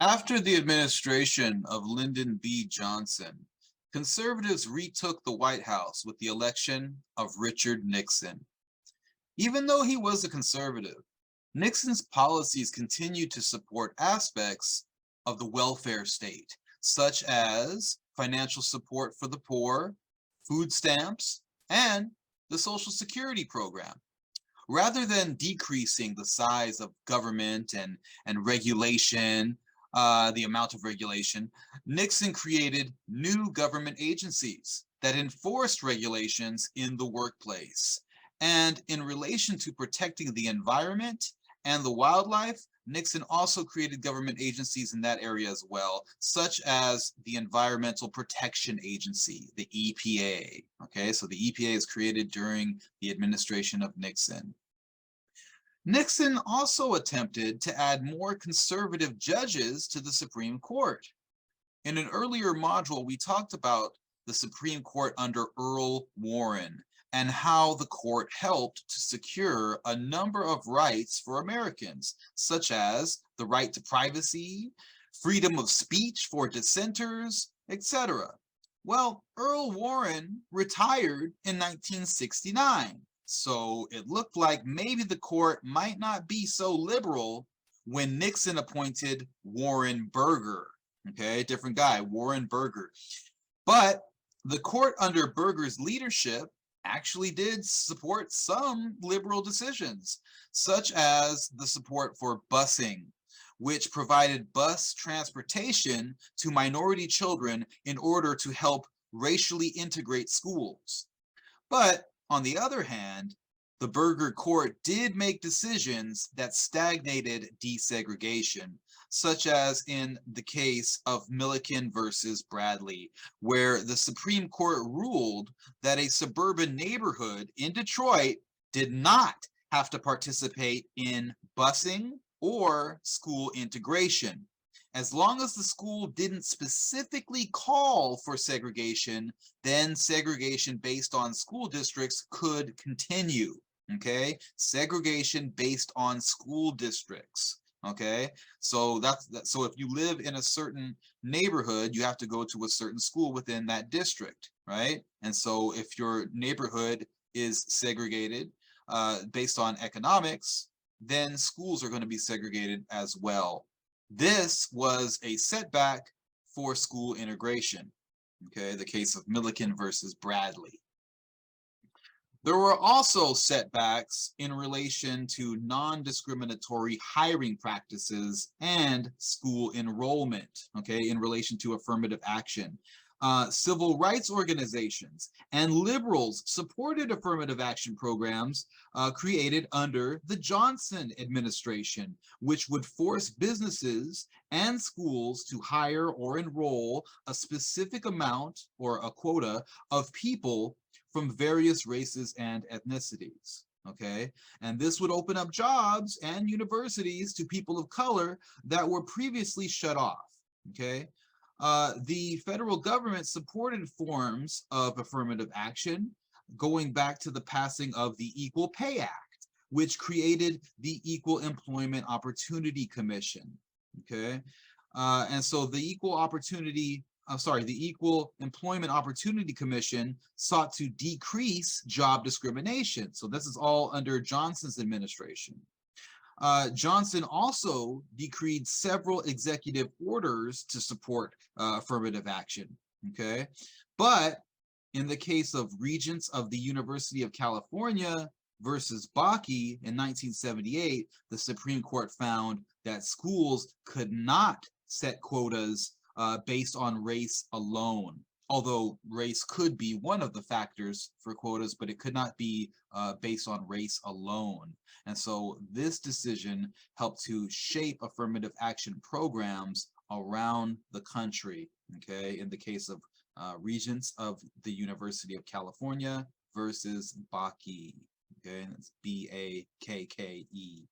After the administration of Lyndon B. Johnson, conservatives retook the White House with the election of Richard Nixon. Even though he was a conservative, Nixon's policies continued to support aspects of the welfare state, such as financial support for the poor, food stamps, and the Social Security program. Rather than decreasing the size of government and regulation, the amount of regulation, Nixon created new government agencies that enforced regulations in the workplace. And in relation to protecting the environment and the wildlife, Nixon also created government agencies in that area as well, such as the Environmental Protection Agency, the EPA. Okay, so the EPA is created during the administration of Nixon. Nixon also attempted to add more conservative judges to the Supreme Court. In an earlier module, we talked about the Supreme Court under Earl Warren and how the court helped to secure a number of rights for Americans, such as the right to privacy, freedom of speech for dissenters, etc. Well, Earl Warren retired in 1969. So it looked like maybe the court might not be so liberal when Nixon appointed Warren Burger. Okay, different guy, Warren Burger. But the court under Burger's leadership actually did support some liberal decisions, such as the support for busing, which provided bus transportation to minority children in order to help racially integrate schools. But on the other hand, the Burger Court did make decisions that stagnated desegregation, such as in the case of Milliken versus Bradley, where the Supreme Court ruled that a suburban neighborhood in Detroit did not have to participate in busing or school integration. As long as the school didn't specifically call for segregation, then segregation based on school districts could continue. Okay, segregation based on school districts. Okay, so so if you live in a certain neighborhood, you have to go to a certain school within that district, right? And so if your neighborhood is segregated based on economics, then schools are going to be segregated as well. This was a setback for school integration. Okay, the case of Milliken versus Bradley. There were also setbacks in relation to non-discriminatory hiring practices and school enrollment, okay, in relation to affirmative action. Civil rights organizations and liberals supported affirmative action programs created under the Johnson administration, which would force businesses and schools to hire or enroll a specific amount or a quota of people from various races and ethnicities. Okay, and this would open up jobs and universities to people of color that were previously shut off. Okay, the federal government supported forms of affirmative action going back to the passing of the Equal Pay Act, which created the Equal Employment Opportunity Commission. Okay, and so the Equal Employment Opportunity Commission sought to decrease job discrimination. So this is all under Johnson's administration. Johnson also decreed several executive orders to support affirmative action, okay? But in the case of Regents of the University of California versus Bakke in 1978, the Supreme Court found that schools could not set quotas based on race alone, although race could be one of the factors for quotas, but it could not be based on race alone. And so this decision helped to shape affirmative action programs around the country, okay, in the case of Regents of the University of California versus Bakke, okay, and it's B-A-K-K-E.